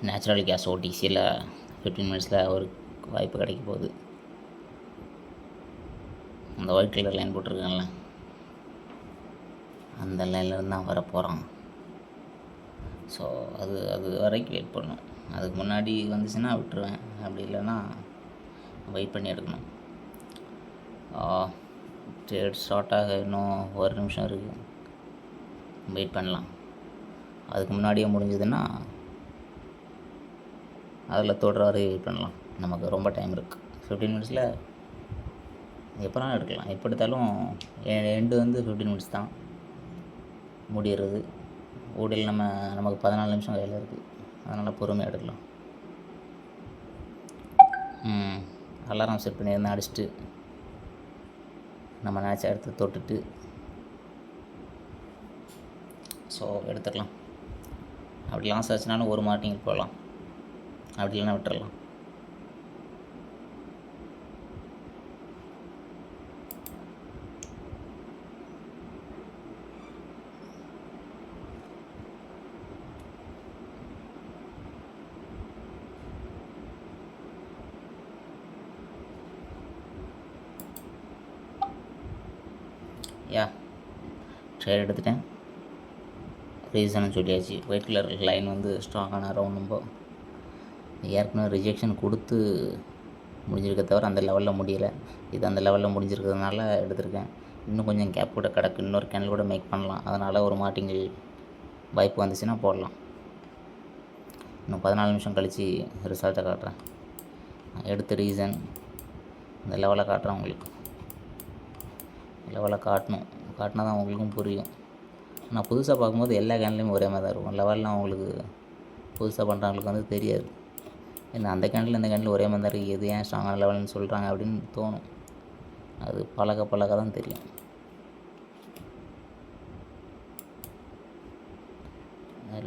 Natural gas ஓடிசியில் 15 மினிட்ஸில் ஒரு வாய்ப்பு கிடைக்க போகுது. அந்த ஒயிட் கலர் லைன் போட்டிருக்காங்கல்ல, அந்த லைன்லேருந்து தான் வர போகிறான். ஸோ அது வரைக்கும் வெயிட் பண்ணணும். அதுக்கு முன்னாடி வந்துச்சுன்னா விட்டுருவேன், அப்படி இல்லைன்னா வெயிட் பண்ணி எடுக்கணும். ட்ரேட் ஸ்டார்ட் ஆக இன்னும் ஒரு நிமிஷம் இருக்குது, வெயிட் பண்ணலாம். அதுக்கு முன்னாடியே முடிஞ்சதுன்னா அதில் தொடுற வரை வெயிட் பண்ணலாம். நமக்கு ரொம்ப டைம் இருக்குது. 15 மினிட்ஸில் எப்போனாலும் எடுக்கலாம். எப்போ எடுத்தாலும் எண்டு வந்து 15 மினிட்ஸ் தான் முடிகிறது. ஓடியில் நமக்கு 14 நிமிஷம் கையில் இருக்குது, அதனால் பொறுமையாக எடுக்கலாம். அலாரம் செட் பண்ணியிருந்தேன், அடிச்சுட்டு நம்ம நினச்ச இடத்த தொட்டுட்டு ஸோ எடுத்துக்கலாம். அப்படி லாஸ் ஆச்சுனாலும் ஒரு மார்க்கிங் போகலாம், அப்படி இல்லைன்னா விட்டுடலாம். ட்ரேட் எடுத்துட்டேன், ரீசனும் சொல்லியாச்சு. ஒயிட் கலர் லைன் வந்து ஸ்ட்ராங்கான ரவுண்ட் நம்பர். ஏற்கனவே ரிஜெக்ஷன் கொடுத்து முடிஞ்சிருக்க தவிர அந்த லெவலில் முடியலை. இது அந்த லெவலில் முடிஞ்சிருக்கிறதுனால எடுத்திருக்கேன். இன்னும் கொஞ்சம் கேப் கூட கிடக்கு, இன்னொரு கேண்டில் கூட மேக் பண்ணலாம். அதனால் ஒரு மார்டிங்கில் வாய்ப்பு வந்துச்சுன்னா போடலாம். இன்னும் 14 நிமிஷம் கழித்து ரிசல்ட்டை காட்டுறேன். எடுத்த ரீசன் இந்த லெவலை காட்டுறேன் உங்களுக்கு. லெவலை காட்டினா தான் உங்களுக்கும் புரியும். நான் புதுசாக பார்க்கும்போது எல்லா கேண்டிலையும் ஒரே மாதிரி தான் இருக்கும். லெவல்லாம் உங்களுக்கு புதுசாக பண்ணுறவங்களுக்கு வந்து தெரியாது. ஏன்னா அந்த கேண்டில் இந்த கேண்டில் ஒரே மாதிரி தான் இருக்குது, எது ஏன் ஸ்ட்ராங்கான லெவல்னு சொல்கிறாங்க அப்படின்னு தோணும். அது பழக தான் தெரியும்.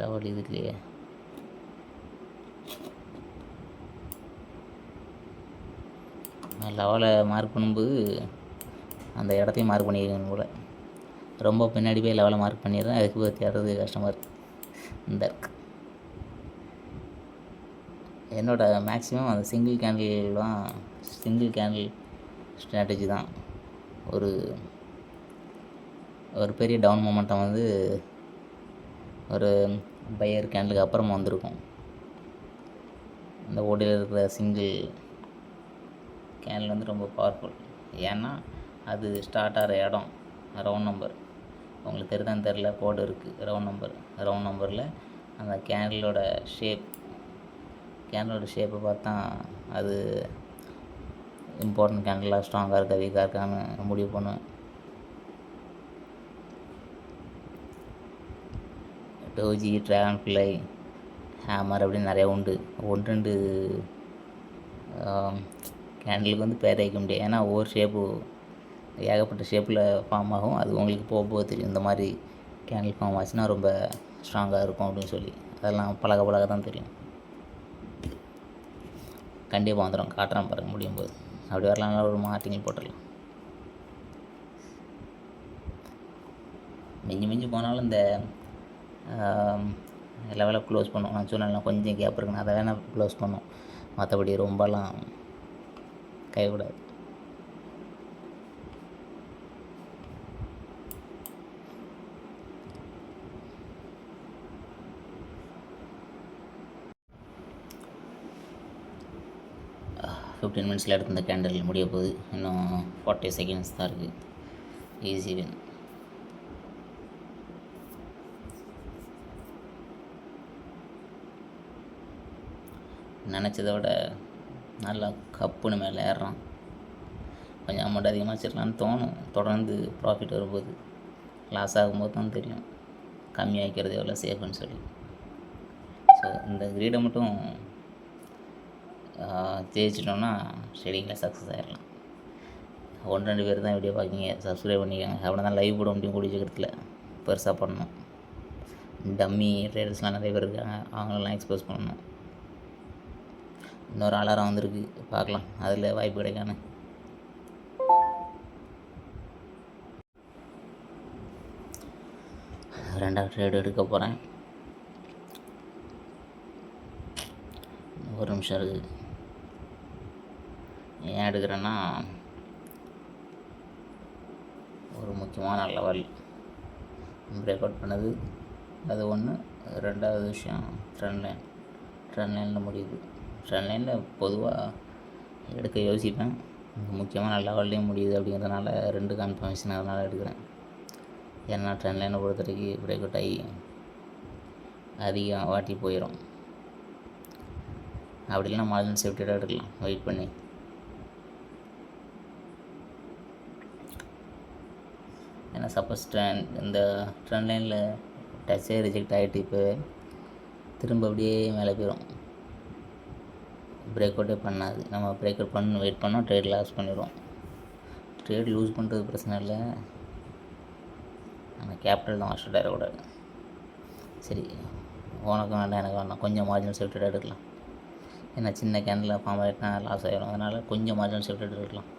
லெவல் இது இல்லையே, லெவலை மார்க் பண்ணும்போது அந்த இடத்தையும் மார்க் பண்ணியிருக்கேன் கூட. ரொம்ப பின்னாடி போய் லெவலை மார்க் பண்ணிடுறேன், அதுக்கு தேடுறது கஷ்டமாக இருக்குது. இந்த இருக்கு என்னோடய மேக்ஸிமம் அந்த சிங்கிள் கேண்டில் ஸ்ட்ராட்டஜி தான். ஒரு பெரிய டவுன் மொமெண்டம் வந்து ஒரு பையர் கேண்டிலுக்கு அப்புறமா வந்திருக்கும். இந்த ஓடியில் இருக்கிற சிங்கிள் கேண்டில் வந்து ரொம்ப பவர்ஃபுல். ஏன்னா அது ஸ்டார்ட் ஆகிற இடம் ரவுண்ட் நம்பர் உங்களுக்கு தெரியுதான்னு தெரில, கோடு இருக்குது ரவுண்ட் நம்பரில் அந்த கேண்டிலோட ஷேப்பை பார்த்தா அது இம்பார்ட்டன்ட் கேண்டிலாக ஸ்ட்ராங்காக இருக்கா வீக்காக இருக்கான்னு முடிவு பண்ணுவேன். டோஜி, ட்ராகன் ஃப்ளை, ஹேமர் அப்படின்னு நிறையா உண்டு. 1-2 கேண்டிலுக்கு வந்து பேர் வைக்க முடியாது. ஏன்னா ஒவ்வொரு ஷேப்பு ஏகப்பட்ட ஷேப்பில் ஃபார்ம் ஆகும். அது உங்களுக்கு போக தெரியும். இந்த மாதிரி கேண்டில் ஃபார்ம் ஆச்சுன்னா ரொம்ப ஸ்ட்ராங்காக இருக்கும் அப்படின்னு சொல்லி. அதெல்லாம் பழக தான் தெரியும். கண்டிப்பாக வந்துடும், காட்டுறேன் பாருங்க முடியும் போது. அப்படி வரலாம், ஒரு மார்டிங்கில் போட்டுடலாம். மிஞ்சி போனாலும் இந்த லெவலை க்ளோஸ் பண்ணும். நான் சொன்னேன் கொஞ்சம் கேப் இருக்குன்னு, அதை வேணால் க்ளோஸ் பண்ணும். மற்றபடி ரொம்பலாம் கைவிடாது. ஃபிஃப்டீன் மினிட்ஸில் எடுத்து இந்த கேண்டில் முடிய போகுது. இன்னும் 40 செகண்ட்ஸ் தான் இருக்குது. Easy win. நினச்சதை விட நல்லா கப்புன்னு மேலே ஏறுறான். கொஞ்சம் அமௌண்ட் அதிகமாக வச்சிடலான்னு தோணும். தொடர்ந்து ப்ராஃபிட் வரும்போது, லாஸ் ஆகும்போது தான் தெரியும் கம்மியாகிக்கிறது எவ்வளோ சேஃப்னு சொல்லி. ஸோ இந்த கிரீடை மட்டும் ஜெயிச்சிட்டோம்னா ட்ரேடிங்கில் சக்ஸஸ் ஆகிடலாம். 1-2 பேர் தான் வீடியோ பார்க்கிங்க, சப்ஸ்கிரைப் பண்ணிக்கோங்க. அப்படின்னா தான் லைவ் போட முடியும். கூடிய சீக்கிரத்தில் பெருசாக பண்ணணும். டம்மி ட்ரேடர்ஸ்லாம் நிறைய பேர் இருக்காங்க, அவங்களெல்லாம் எக்ஸ்போஸ் பண்ணணும். இன்னொரு அலாரம் வந்திருக்கு, பார்க்கலாம் அதில் வாய்ப்பு கிடைக்கானு. ரெண்டாவது ட்ரேடு எடுக்க போகிறேன். ஒரு நிமிஷம் இருக்குது. ஏன் எடுக்கிறேன்னா, ஒரு முக்கியமான லெவல் பிரேக் அவுட் பண்ணது அது ஒன்று. ரெண்டாவது விஷயம் ட்ரெண்ட் லைனில் முடியுது. ட்ரெண்ட் லைனில் பொதுவாக எடுக்க யோசிப்பேன், முக்கியமான லெவல்லையும் முடியுது அப்படிங்கிறதுனால 2 கன்ஃபர்மேஷன் அதனால் எடுக்கிறேன். ஏன்னா ட்ரெண்ட் லைனை பொறுத்த வரைக்கும் பிரேக் அவுட் ஆகி அதிகம் வாட்டி போயிடும். அப்படி இல்லைனா மார்ஜின் சேஃப்டியாக எடுக்கலாம் வெயிட் பண்ணி. ஏன்னா சப்போஸ் இந்த ட்ரெண்ட் லைனில் டச்சே ரிஜெக்ட் ஆகிட்டு இப்போ திரும்ப அப்படியே மேலே போயிடும், பிரேக் அவுட்டே பண்ணாது. நம்ம பிரேக் அவுட் பண்ணி வெயிட் பண்ணோம், ட்ரேட் லாஸ் பண்ணிடுவோம். ட்ரேட் லூஸ் பண்ணுறது பிரச்சனை இல்லை, ஆனால் கேபிட்டல் தான் வாஷ்ட் ஆகிடக்கூடாது. சரி, உனக்கு வேண்டாம் எனக்கு வேண்டாம், கொஞ்சம் மார்ஜினல் சேஃப்டியாக எடுக்கலாம். ஏன்னா சின்ன கேனில் ஃபார்ம் ஆகிட்டுனா லாஸ் ஆகிடும், அதனால் கொஞ்சம் மார்ஜினல் சேஃப்டியாக எடுக்கலாம்.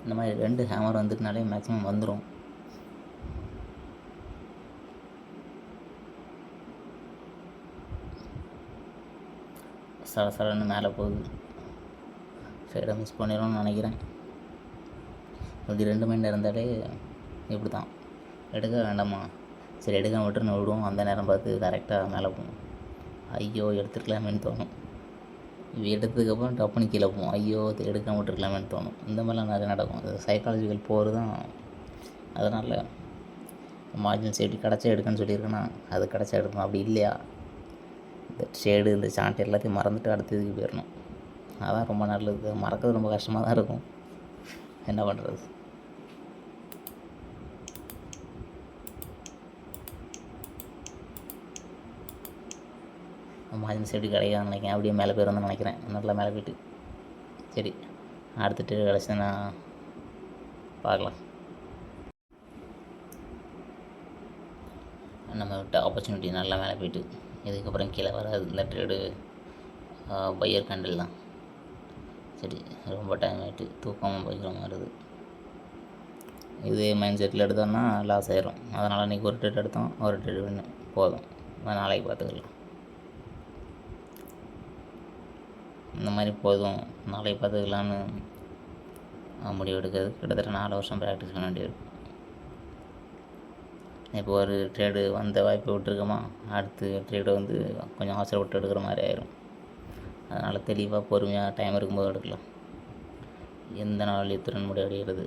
இந்த மாதிரி 2 ஹேமர் வந்துட்டுனாலே மேக்ஸிமம் வந்துடும். சடன்னு மேலே போகுது, ட்ரேடை மிஸ் பண்ணிடும்னு நினைக்கிறேன். இப்படி 2 மைண்ட் இருந்தாலே இப்படி தான், எடுக்க வேண்டாமா, சரி எடுக்க விட்டுருன்னு விடுவோம். அந்த நேரம் பார்த்து கரெக்டாக மேலே போகும், ஐயோ எடுத்துருக்கலாமேன்னு தோணும். இது எடுத்ததுக்கப்புறம் டப்புன்னு கீழே போகும், ஐயோ எடுக்க விட்டுருக்கலாமேன்னு தோணும். இந்த மாதிரிலாம் நிறைய நடக்கும். அது சைக்காலஜிக்கல் போர் தான். அதனால் மார்ஜின் சேஃப்டி கிடச்சா எடுக்கணும்னு சொல்லியிருக்கேன்னா அது கிடச்சா எடுக்கணும். அப்படி இல்லையா இந்த ஷேடு இந்த சாண்ட் எல்லாத்தையும் மறந்துட்டு அடுத்ததுக்கு போயிடணும். அதான் ரொம்ப நல்லது. மறக்கிறது ரொம்ப கஷ்டமாக தான் இருக்கும், என்ன பண்ணுறது. மார்ஜின் சேஃப்டி கிடைக்காதுன்னு நினைக்கிறேன், அப்படியே மேலே போயிருந்து நினைக்கிறேன். நல்லா மேலே போயிட்டு சரி அடுத்துட்டு கிடச்சுன்னா பார்க்கலாம். நம்ம விட்ட ஆப்பர்ச்சுனிட்டி நல்லா மேலே போயிட்டு இதுக்கப்புறம் கீழே வராது. இந்த ட்ரேடு பையர் கேண்டில் தான். சரி, ரொம்ப டைம் ஆகிட்டு தூக்கமாக போய்க்கிற மாதிரி இருக்குது. இதே மைண்ட் செட்டில் எடுத்தோம்னா லாஸ் ஆயிரும். அதனால் இன்றைக்கி ஒரு ட்ரேட் எடுத்தோம், ஒரு ட்ரேட் வின்னு போதும், நாளைக்கு பார்த்துக்கலாம். இந்த மாதிரி போதும் நாளைக்கு பார்த்துக்கலான்னு முடிவு எடுக்கிறது கிட்டத்தட்ட 4 வருஷம் ப்ராக்டிஸ் பண்ண வேண்டியது. இப்போ ஒரு ட்ரேடு வந்த வாய்ப்பை விட்டுருக்கோமா, அடுத்து ட்ரேடு வந்து கொஞ்சம் அவசரப்பட்டு எடுக்கிற மாதிரி ஆயிரும். அதனால் தெளிவாக பொறுமையாக டைம் இருக்கும்போது எடுக்கலாம். எந்த நாள் எத்தனை முடிவு அடைகிறது